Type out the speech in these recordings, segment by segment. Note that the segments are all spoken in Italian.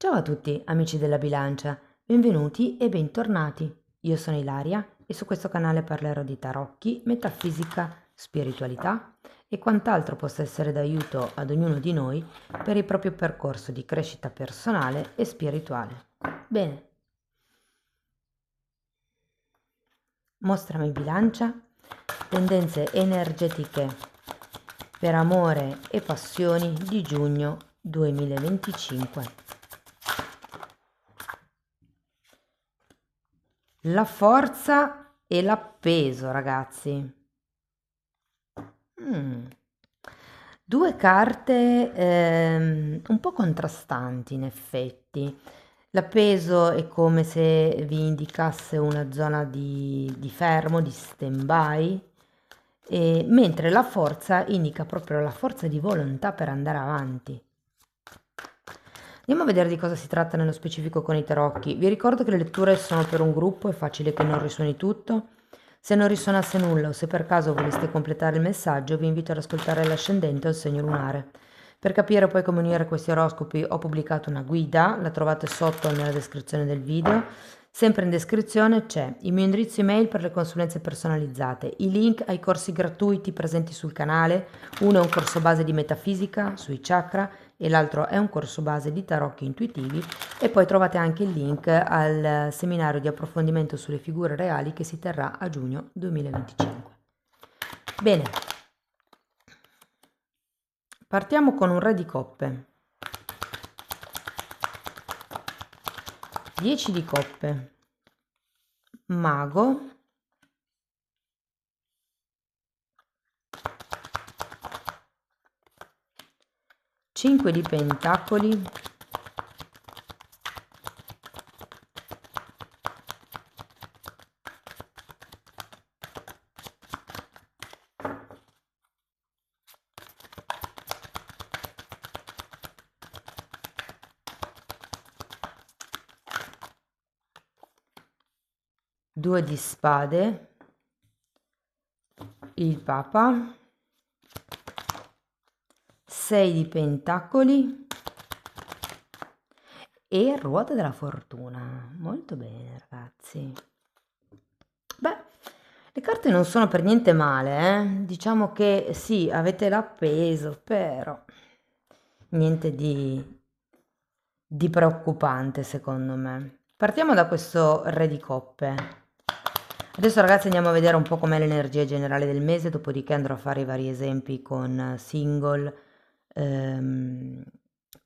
Ciao a tutti amici della bilancia, benvenuti e bentornati. Io sono Ilaria e su questo canale parlerò di tarocchi, metafisica, spiritualità e quant'altro possa essere d'aiuto ad ognuno di noi per il proprio percorso di crescita personale e spirituale. Bene, mostrami bilancia, tendenze energetiche per amore e passioni di giugno 2025. La forza e l'appeso, ragazzi. Mm. Due carte un po' contrastanti, in effetti. L'appeso è come se vi indicasse una zona di fermo, di stand-by, mentre la forza indica proprio la forza di volontà per andare avanti. Andiamo a vedere di cosa si tratta nello specifico con i tarocchi. Vi ricordo che le letture sono per un gruppo, è facile che non risuoni tutto. Se non risuonasse nulla o se per caso voleste completare il messaggio, vi invito ad ascoltare l'ascendente o il segno lunare. Per capire poi come unire questi oroscopi ho pubblicato una guida, la trovate sotto nella descrizione del video. Sempre in descrizione c'è il mio indirizzo email per le consulenze personalizzate, i link ai corsi gratuiti presenti sul canale. Uno è un corso base di metafisica sui chakra e l'altro è un corso base di tarocchi intuitivi, e poi trovate anche il link al seminario di approfondimento sulle figure reali che si terrà a giugno 2025. Bene, partiamo con un re di coppe, 10 di coppe, mago, 5 di pentacoli, 2 di spade, il papa, 6 di pentacoli e ruota della fortuna. Molto bene, ragazzi. Beh, le carte non sono per niente male, eh? Diciamo che sì, avete l'appeso, però niente di preoccupante secondo me. Partiamo da questo re di coppe. Adesso ragazzi andiamo a vedere un po' com'è l'energia generale del mese, dopodiché andrò a fare i vari esempi con single, ehm,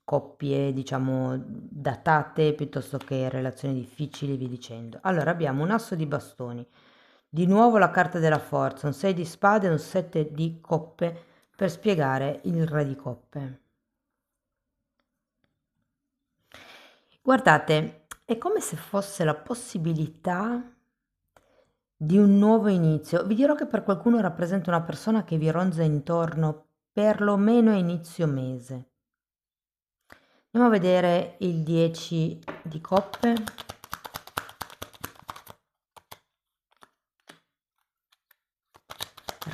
coppie diciamo datate piuttosto che relazioni difficili e via dicendo. Allora abbiamo un asso di bastoni, di nuovo la carta della forza, un 6 di spade e un 7 di coppe per spiegare il re di coppe. Guardate, è come se fosse la possibilità di un nuovo inizio. Vi dirò che per qualcuno rappresenta una persona che vi ronza intorno perlomeno a inizio mese. Andiamo a vedere il 10 di coppe.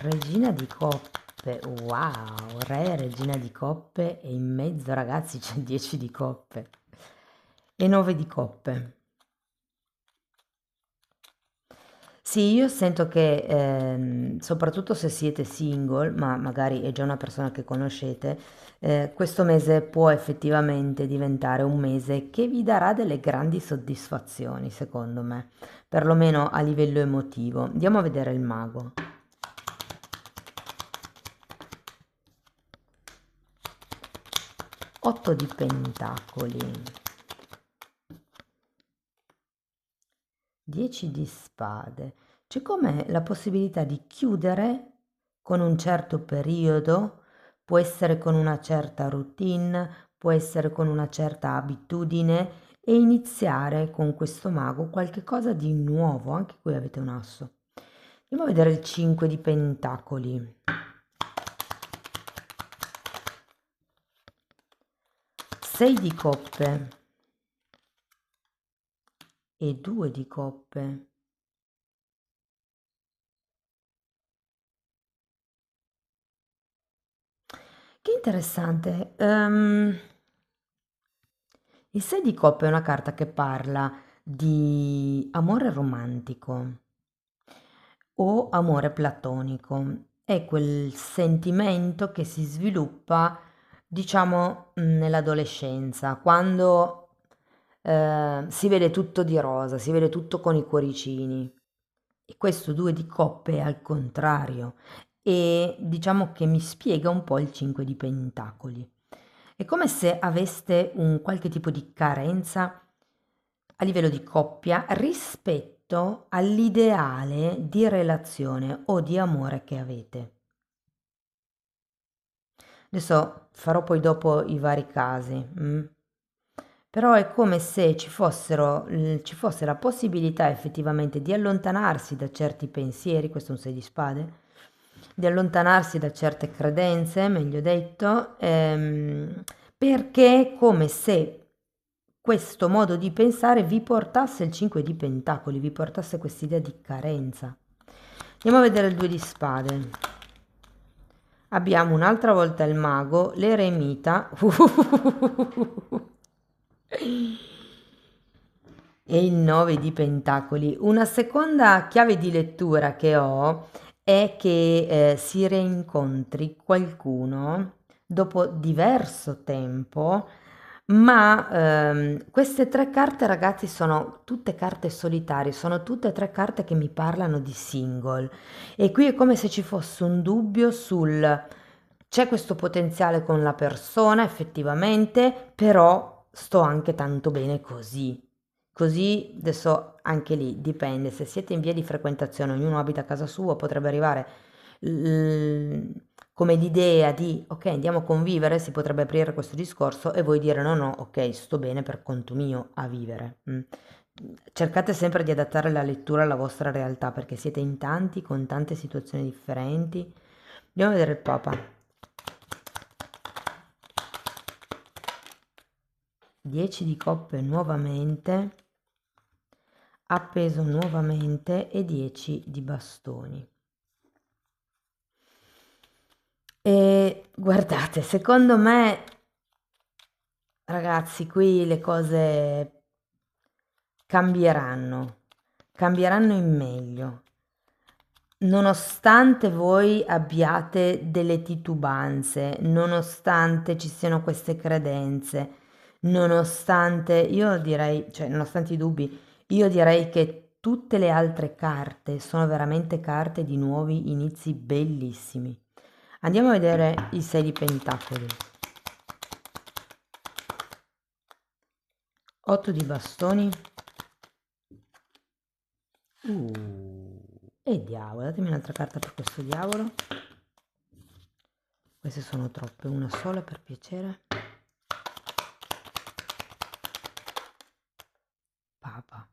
Regina di coppe, wow, re, regina di coppe e in mezzo ragazzi c'è 10 di coppe e 9 di coppe. Sì, io sento che soprattutto se siete single, ma magari è già una persona che conoscete, questo mese può effettivamente diventare un mese che vi darà delle grandi soddisfazioni, secondo me, perlomeno a livello emotivo. Andiamo a vedere il mago. 8 di pentacoli, 10 di spade. C'è come la possibilità di chiudere con un certo periodo, può essere con una certa routine, può essere con una certa abitudine, e iniziare con questo mago qualche cosa di nuovo. Anche qui avete un asso. Andiamo a vedere il 5 di pentacoli. 6 di coppe e 2 di coppe. Che interessante. Il 6 di coppe è una carta che parla di amore romantico o amore platonico. È quel sentimento che si sviluppa, diciamo, nell'adolescenza, quando si vede tutto di rosa, si vede tutto con i cuoricini. E questo 2 di coppe è al contrario e diciamo che mi spiega un po' il 5 di pentacoli. È come se aveste un qualche tipo di carenza a livello di coppia rispetto all'ideale di relazione o di amore che avete. Adesso farò poi dopo i vari casi. Però è come se ci fosse la possibilità effettivamente di allontanarsi da certi pensieri, questo è un 6 di spade, di allontanarsi da certe credenze, meglio detto, perché è come se questo modo di pensare vi portasse il 5 di pentacoli, vi portasse quest'idea di carenza. Andiamo a vedere il 2 di spade. Abbiamo un'altra volta il mago, l'eremita e il 9 di pentacoli. Una seconda chiave di lettura che ho è che si rincontri qualcuno dopo diverso tempo, ma queste tre carte, ragazzi, sono tutte carte solitarie, sono tutte e tre carte che mi parlano di single. E qui è come se ci fosse un dubbio sul c'è questo potenziale con la persona effettivamente, però sto anche tanto bene così. Così adesso anche lì dipende, se siete in via di frequentazione, ognuno abita a casa sua, potrebbe arrivare l- come l'idea di ok, andiamo a convivere, si potrebbe aprire questo discorso e voi dire no, no, ok, sto bene per conto mio a vivere. Cercate sempre di adattare la lettura alla vostra realtà perché siete in tanti con tante situazioni differenti. Andiamo a vedere il Papa. 10 di coppe nuovamente, appeso nuovamente e 10 di bastoni. E guardate, secondo me, ragazzi, qui le cose cambieranno in meglio. Nonostante voi abbiate delle titubanze, nonostante ci siano queste credenze, nonostante, io direi, cioè nonostante i dubbi, io direi che tutte le altre carte sono veramente carte di nuovi inizi bellissimi. Andiamo a vedere i 6 di pentacoli. 8 di bastoni. E diavolo, datemi un'altra carta per questo diavolo. Queste sono troppe, una sola per piacere. Papa.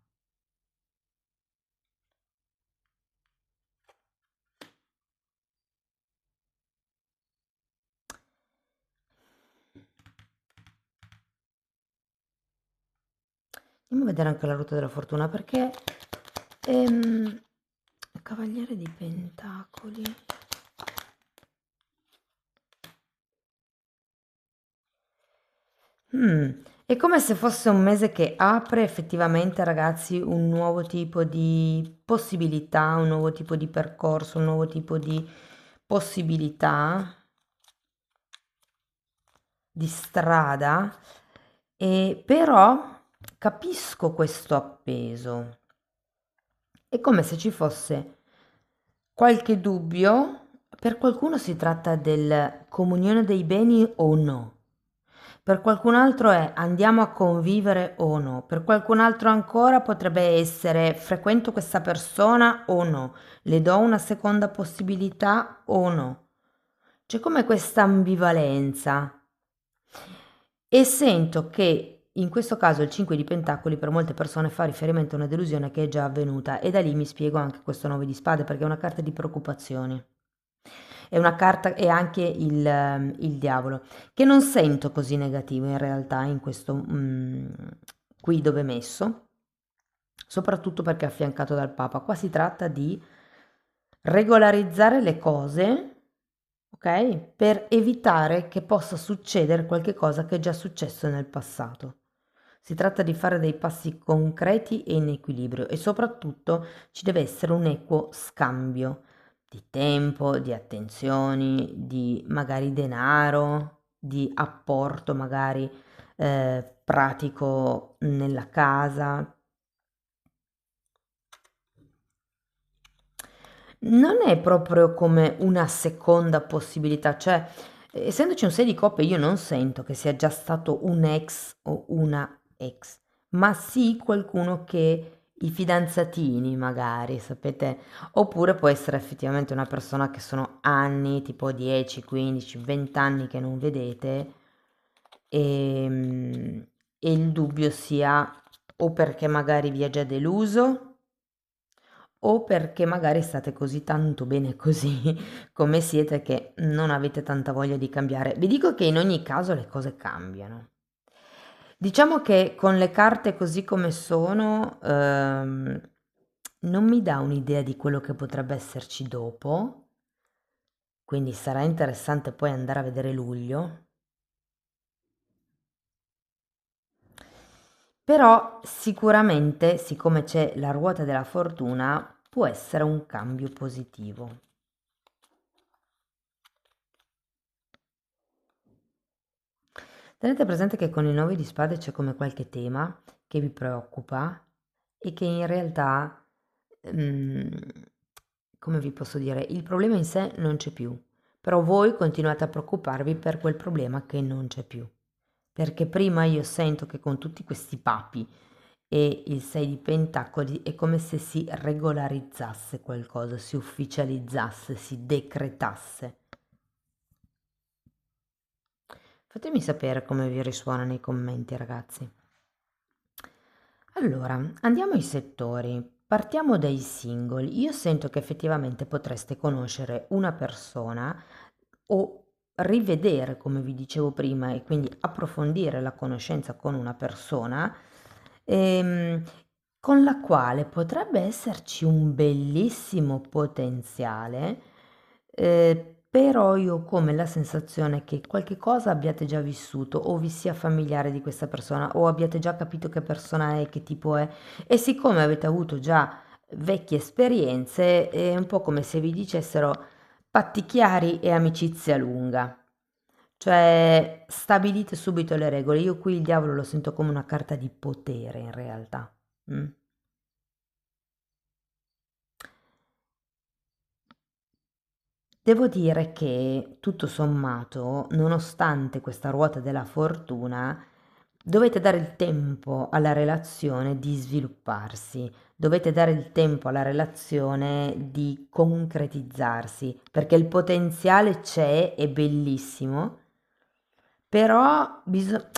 Andiamo a vedere anche la ruota della fortuna perché Cavaliere di Pentacoli. È come se fosse un mese che apre effettivamente, ragazzi, un nuovo tipo di possibilità, un nuovo tipo di percorso, un nuovo tipo di possibilità, di strada, e però capisco questo appeso. È come se ci fosse qualche dubbio. Per qualcuno si tratta del comunione dei beni o no. Per qualcun altro è andiamo a convivere o no. Per qualcun altro ancora potrebbe essere frequento questa persona o no. Le do una seconda possibilità o no. C'è come questa ambivalenza. E sento che in questo caso il 5 di Pentacoli per molte persone fa riferimento a una delusione che è già avvenuta e da lì mi spiego anche questo 9 di spade perché è una carta di preoccupazione. È una carta e anche il diavolo, che non sento così negativo in realtà in questo qui dove è messo, soprattutto perché è affiancato dal Papa. Qua si tratta di regolarizzare le cose, ok? Per evitare che possa succedere qualche cosa che è già successo nel passato. Si tratta di fare dei passi concreti e in equilibrio e soprattutto ci deve essere un equo scambio di tempo, di attenzioni, di magari denaro, di apporto magari pratico nella casa. Non è proprio come una seconda possibilità, cioè, essendoci un 6 di coppe io non sento che sia già stato un ex o una ex, ma sì qualcuno che i fidanzatini magari, sapete, oppure può essere effettivamente una persona che sono anni, tipo 10, 15, 20 anni che non vedete, e il dubbio sia o perché magari vi ha già deluso o perché magari state così tanto bene così come siete che non avete tanta voglia di cambiare. Vi dico che in ogni caso le cose cambiano. Diciamo che con le carte così come sono, non mi dà un'idea di quello che potrebbe esserci dopo, quindi sarà interessante poi andare a vedere luglio. Però sicuramente, siccome c'è la ruota della fortuna, può essere un cambio positivo. Tenete presente che con il 9 di spade c'è come qualche tema che vi preoccupa e che in realtà, mm, come vi posso dire, il problema in sé non c'è più, però voi continuate a preoccuparvi per quel problema che non c'è più. Perché prima io sento che con tutti questi papi e il 6 di pentacoli è come se si regolarizzasse qualcosa, si ufficializzasse, si decretasse. Fatemi sapere come vi risuona nei commenti, ragazzi. Allora, andiamo ai settori. Partiamo dai singoli. Io sento che effettivamente potreste conoscere una persona o rivedere, come vi dicevo prima, e quindi approfondire la conoscenza con una persona ehm, con la quale potrebbe esserci un bellissimo potenziale, però io ho come la sensazione che qualche cosa abbiate già vissuto o vi sia familiare di questa persona o abbiate già capito che persona è, che tipo è e siccome avete avuto già vecchie esperienze è un po' come se vi dicessero patti chiari e amicizia lunga. Cioè, stabilite subito le regole. Io qui il diavolo lo sento come una carta di potere in realtà. Mm? Devo dire che tutto sommato, nonostante questa ruota della fortuna, dovete dare il tempo alla relazione di svilupparsi, dovete dare il tempo alla relazione di concretizzarsi, perché il potenziale c'è, è bellissimo, però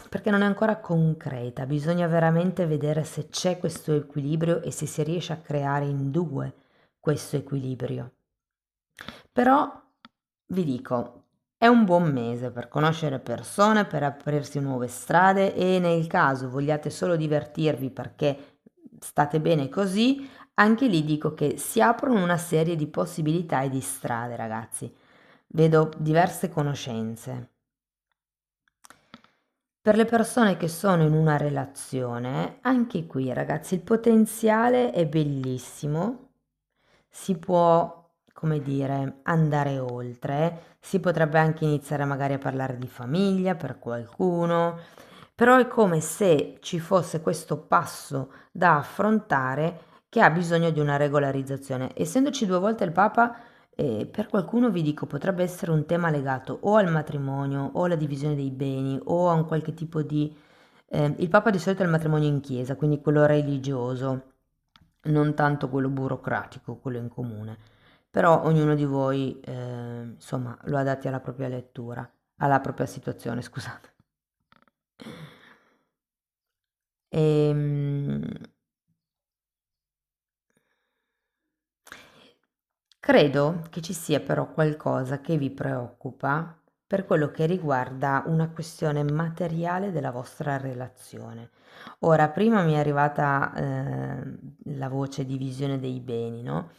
perché non è ancora concreta, bisogna veramente vedere se c'è questo equilibrio e se si riesce a creare in due questo equilibrio. Però vi dico, è un buon mese per conoscere persone, per aprirsi nuove strade e nel caso vogliate solo divertirvi perché state bene così, anche lì dico che si aprono una serie di possibilità e di strade, ragazzi. Vedo diverse conoscenze. Per le persone che sono in una relazione, anche qui ragazzi, il potenziale è bellissimo, si può, come dire, andare oltre, si potrebbe anche iniziare magari a parlare di famiglia per qualcuno, però è come se ci fosse questo passo da affrontare che ha bisogno di una regolarizzazione. Essendoci due volte il Papa, per qualcuno vi dico potrebbe essere un tema legato o al matrimonio o alla divisione dei beni o a un qualche tipo di... il Papa di solito è il matrimonio in chiesa, quindi quello religioso, non tanto quello burocratico, quello in comune. Però ognuno di voi, insomma, lo adatti alla propria lettura, alla propria situazione, scusate. Ehm, Credo che ci sia però qualcosa che vi preoccupa per quello che riguarda una questione materiale della vostra relazione. Ora, prima mi è arrivata la voce divisione dei beni, no?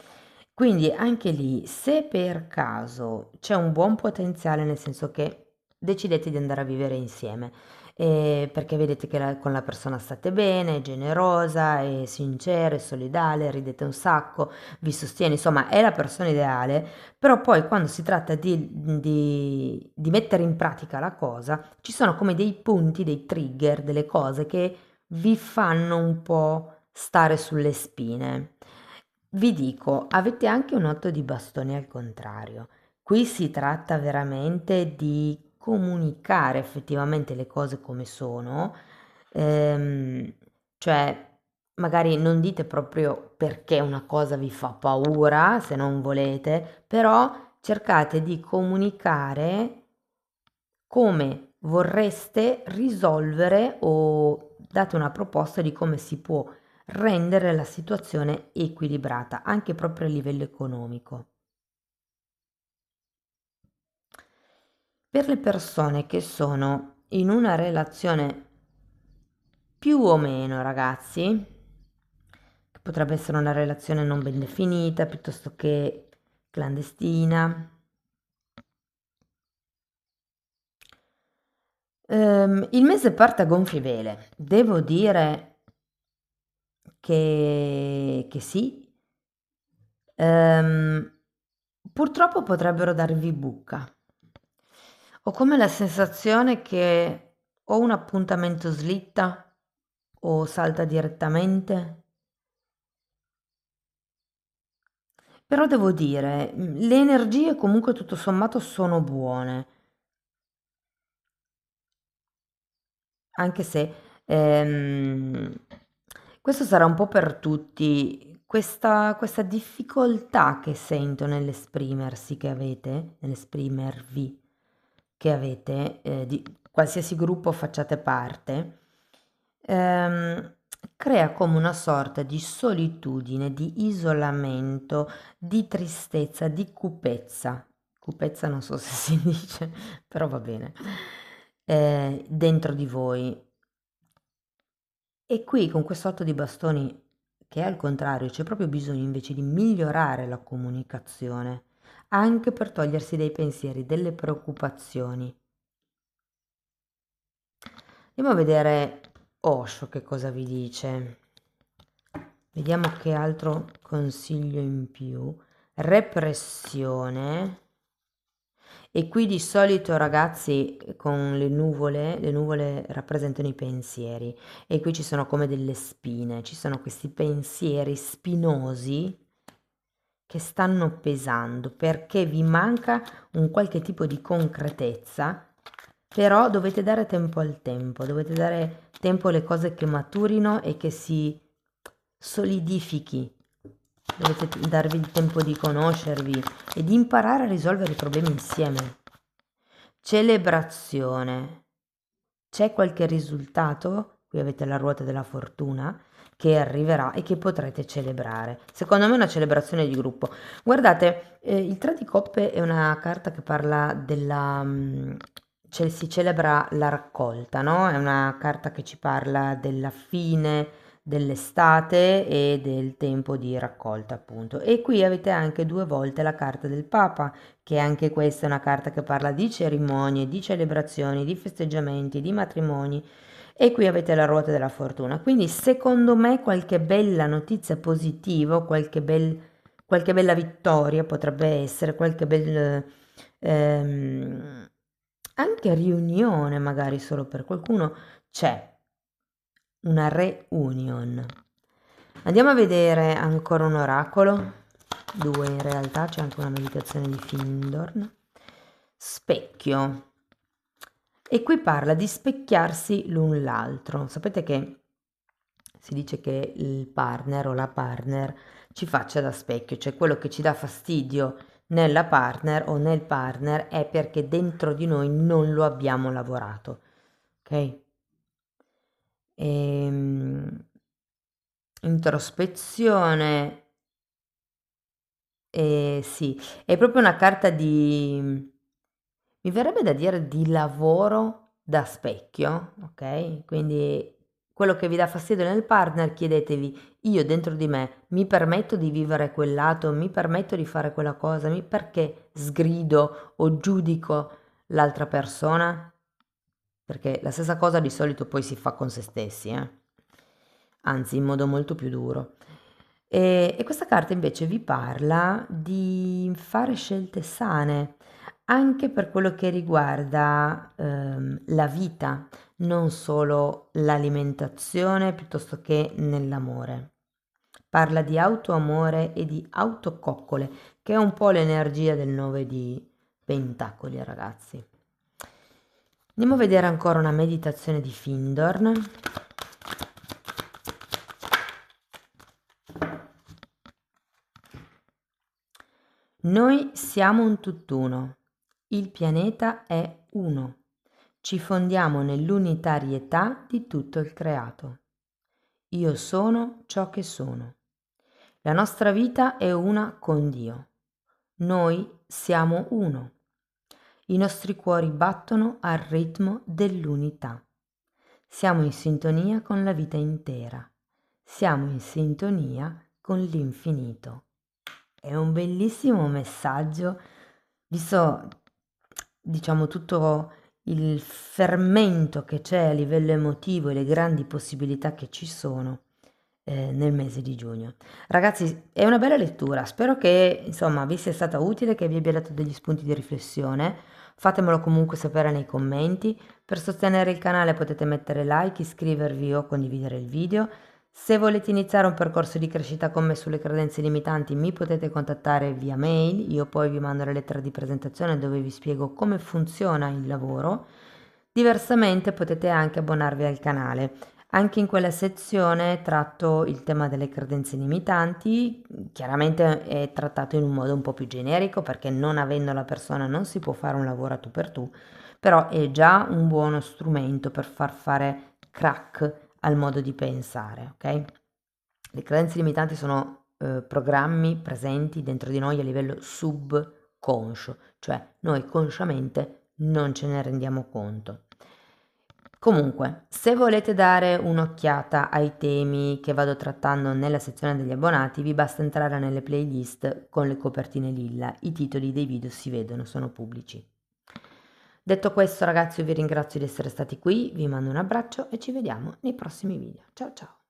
Quindi anche lì, se per caso c'è un buon potenziale, nel senso che decidete di andare a vivere insieme perché vedete che con la persona state bene, è generosa, è sincera, è solidale, ridete un sacco, vi sostiene, insomma è la persona ideale, però poi quando si tratta di mettere in pratica la cosa, ci sono come dei punti, dei trigger, delle cose che vi fanno un po' stare sulle spine. Vi dico, avete anche un 8 di bastoni al contrario. Qui si tratta veramente di comunicare effettivamente le cose come sono, ehm, cioè magari non dite proprio perché una cosa vi fa paura, se non volete, però cercate di comunicare come vorreste risolvere o date una proposta di come si può rendere la situazione equilibrata, anche proprio a livello economico. Per le persone che sono in una relazione più o meno, ragazzi, che potrebbe essere una relazione non ben definita, piuttosto che clandestina, il mese parte a gonfie vele. Devo dire che sì. Ehm, Purtroppo potrebbero darvi bucca. Ho come la sensazione che o un appuntamento slitta o salta direttamente. Però devo dire, le energie comunque tutto sommato sono buone, anche se questo sarà un po' per tutti, questa difficoltà che sento nell'esprimersi che avete, nell'esprimervi che avete, di qualsiasi gruppo facciate parte, ehm, crea come una sorta di solitudine, di isolamento, di tristezza, di cupezza. Cupezza non so se si dice, però va bene. Dentro di voi. E qui con questo 8 di bastoni, che è al contrario, c'è proprio bisogno invece di migliorare la comunicazione, anche per togliersi dei pensieri, delle preoccupazioni. Andiamo a vedere Osho che cosa vi dice. Vediamo che altro consiglio in più. Repressione. E qui di solito, ragazzi, con le nuvole rappresentano i pensieri e qui ci sono come delle spine, ci sono questi pensieri spinosi che stanno pesando perché vi manca un qualche tipo di concretezza, però dovete dare tempo al tempo, dovete dare tempo alle cose che maturino e che si solidifichi. Dovete darvi il tempo di conoscervi e di imparare a risolvere i problemi insieme. Celebrazione. C'è qualche risultato? Qui avete la ruota della fortuna che arriverà e che potrete celebrare. Secondo me è una celebrazione di gruppo. Guardate, il 3 di coppe è una carta che parla della... si celebra la raccolta, no? È una carta che ci parla della fine dell'estate e del tempo di raccolta, appunto. E qui avete anche due volte la carta del Papa, che anche questa è una carta che parla di cerimonie, di celebrazioni, di festeggiamenti, di matrimoni. E qui avete la ruota della fortuna. Quindi secondo me qualche bella notizia positiva, qualche bella vittoria potrebbe essere, qualche bel... anche riunione magari solo per qualcuno, c'è una reunion. Andiamo a vedere ancora un oracolo, due in realtà, c'è anche una meditazione di Findorn. Specchio. E qui parla di specchiarsi l'un l'altro. Sapete che si dice che il partner o la partner ci faccia da specchio, cioè quello che ci dà fastidio nella partner o nel partner è perché dentro di noi non lo abbiamo lavorato, ok? Introspezione, sì, è proprio una carta di, mi verrebbe da dire di lavoro da specchio, ok? Quindi quello che vi dà fastidio nel partner, chiedetevi, io dentro di me mi permetto di vivere quel lato, mi permetto di fare quella cosa, perché sgrido o giudico l'altra persona? perché la stessa cosa di solito poi si fa con se stessi, anzi in modo molto più duro. E questa carta invece vi parla di fare scelte sane, anche per quello che riguarda la vita, non solo l'alimentazione piuttosto che nell'amore. Parla di autoamore e di autococcole, che è un po' l'energia del 9 di Pentacoli, ragazzi. Andiamo a vedere ancora una meditazione di Findorn. Noi siamo un tutt'uno, il pianeta è uno, ci fondiamo nell'unitarietà di tutto il creato. Io sono ciò che sono. La nostra vita è una con Dio. Noi siamo uno. I nostri cuori battono al ritmo dell'unità. Siamo in sintonia con la vita intera. Siamo in sintonia con l'infinito. È un bellissimo messaggio, visto, diciamo, tutto il fermento che c'è a livello emotivo e le grandi possibilità che ci sono nel mese di giugno. Ragazzi, è una bella lettura, spero che insomma vi sia stata utile, che vi abbia dato degli spunti di riflessione. Fatemelo comunque sapere nei commenti. Per sostenere il canale potete mettere like, iscrivervi o condividere il video. Se volete iniziare un percorso di crescita con me sulle credenze limitanti, mi potete contattare via mail, io poi vi mando la lettera di presentazione dove vi spiego come funziona il lavoro. Diversamente potete anche abbonarvi al canale. Anche in quella sezione tratto il tema delle credenze limitanti, chiaramente è trattato in un modo un po' più generico perché non avendo la persona non si può fare un lavoro a tu per tu, però è già un buono strumento per far fare crack al modo di pensare, ok? Le credenze limitanti sono programmi presenti dentro di noi a livello subconscio, cioè noi consciamente non ce ne rendiamo conto. Comunque, se volete dare un'occhiata ai temi che vado trattando nella sezione degli abbonati, vi basta entrare nelle playlist con le copertine lilla, i titoli dei video si vedono, sono pubblici. Detto questo, ragazzi, io vi ringrazio di essere stati qui, vi mando un abbraccio e ci vediamo nei prossimi video. Ciao ciao!